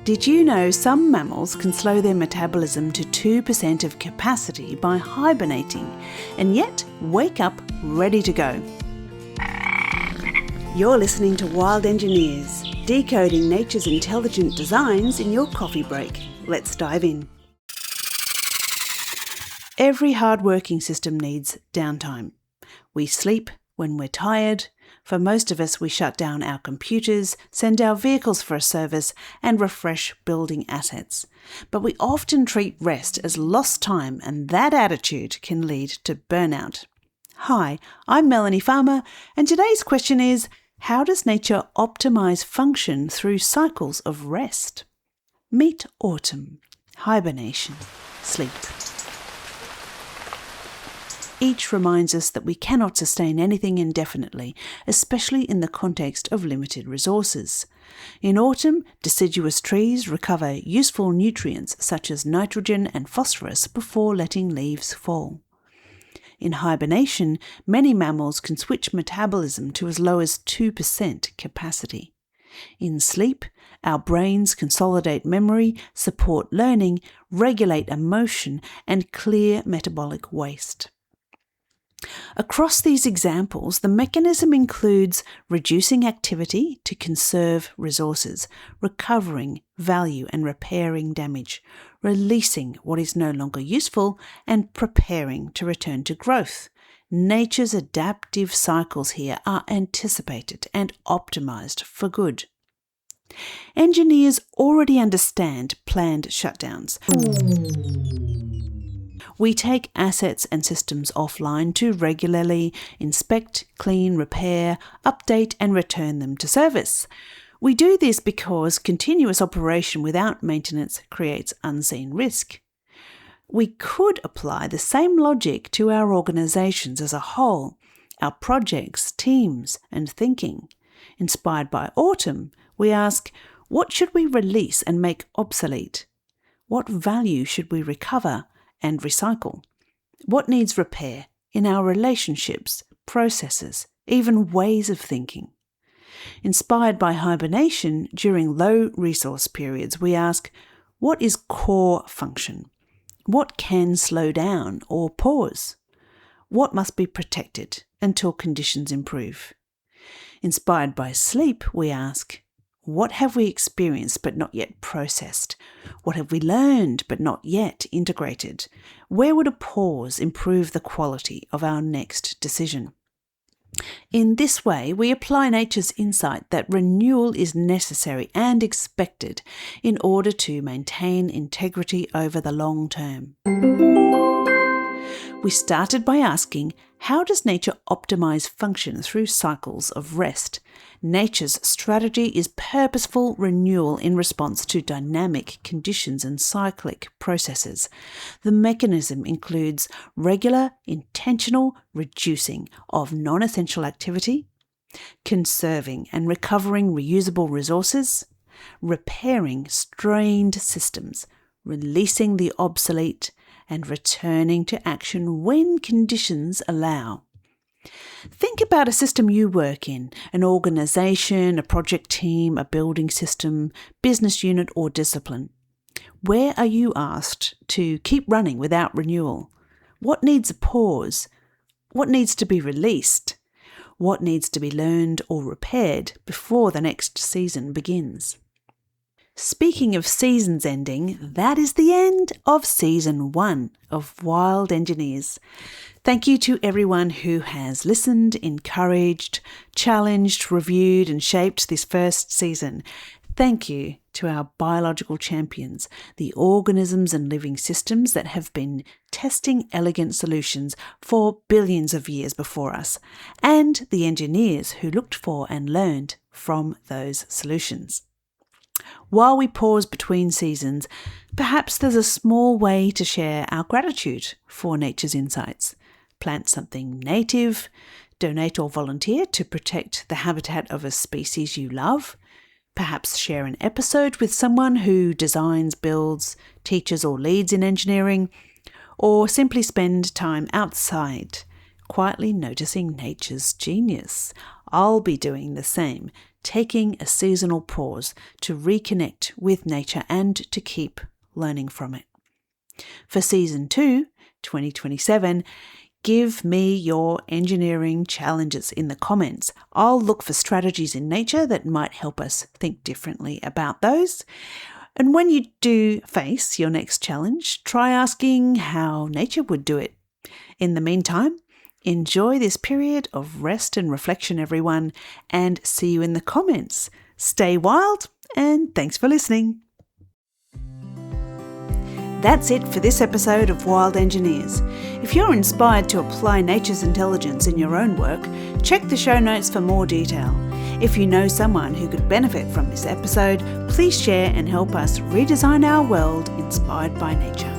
Did you know some mammals can slow their metabolism to 2% of capacity by hibernating, and yet wake up ready to go? You're listening to Wild Engineers, decoding nature's intelligent designs in your coffee break. Let's dive in. Every hard-working system needs downtime. We sleep when we're tired. For most of us, we shut down our computers, send our vehicles for a service, and refresh building assets. But we often treat rest as lost time, and that attitude can lead to burnout. Hi, I'm Melanie Farmer, and today's question is, how does nature optimise function through cycles of rest? Meet autumn, hibernation, sleep. Each reminds us that we cannot sustain anything indefinitely, especially in the context of limited resources. In autumn, deciduous trees recover useful nutrients such as nitrogen and phosphorus before letting leaves fall. In hibernation, many mammals can switch metabolism to as low as 2% capacity. In sleep, our brains consolidate memory, support learning, regulate emotion, and clear metabolic waste. Across these examples, the mechanism includes reducing activity to conserve resources, recovering value and repairing damage, releasing what is no longer useful, and preparing to return to growth. Nature's adaptive cycles here are anticipated and optimized for good. Engineers already understand planned shutdowns. We take assets and systems offline to regularly inspect, clean, repair, update, and return them to service. We do this because continuous operation without maintenance creates unseen risk. We could apply the same logic to our organisations as a whole, our projects, teams, and thinking. Inspired by autumn, we ask, what should we release and make obsolete? What value should we recover and recycle? What needs repair in our relationships, processes, even ways of thinking? Inspired by hibernation, during low resource periods, we ask, what is core function? What can slow down or pause? What must be protected until conditions improve? Inspired by sleep, we ask, what have we experienced but not yet processed? What have we learned but not yet integrated? Where would a pause improve the quality of our next decision? In this way, we apply nature's insight that renewal is necessary and expected in order to maintain integrity over the long term. We started by asking, how does nature optimize function through cycles of rest? Nature's strategy is purposeful renewal in response to dynamic conditions and cyclic processes. The mechanism includes regular, intentional reducing of non-essential activity, conserving and recovering reusable resources, repairing strained systems, releasing the obsolete, and returning to action when conditions allow. Think about a system you work in, an organisation, a project team, a building system, business unit or discipline. Where are you asked to keep running without renewal? What needs a pause? What needs to be released? What needs to be learned or repaired before the next season begins? Speaking of seasons ending, that is the end of Season 1 of Wild Engineers. Thank you to everyone who has listened, encouraged, challenged, reviewed and shaped this first season. Thank you to our biological champions, the organisms and living systems that have been testing elegant solutions for billions of years before us, and the engineers who looked for and learned from those solutions. While we pause between seasons, perhaps there's a small way to share our gratitude for nature's insights. Plant something native, donate or volunteer to protect the habitat of a species you love, perhaps share an episode with someone who designs, builds, teaches or leads in engineering, or simply spend time outside, quietly noticing nature's genius. I'll be doing the same, taking a seasonal pause to reconnect with nature and to keep learning from it. For Season 2, 2027, give me your engineering challenges in the comments. I'll look for strategies in nature that might help us think differently about those. And when you do face your next challenge, try asking how nature would do it. In the meantime, enjoy this period of rest and reflection, everyone, and see you in the comments. Stay wild, and thanks for listening. That's it for this episode of Wild Engineers. If you're inspired to apply nature's intelligence in your own work, check the show notes for more detail. If you know someone who could benefit from this episode, please share and help us redesign our world inspired by nature.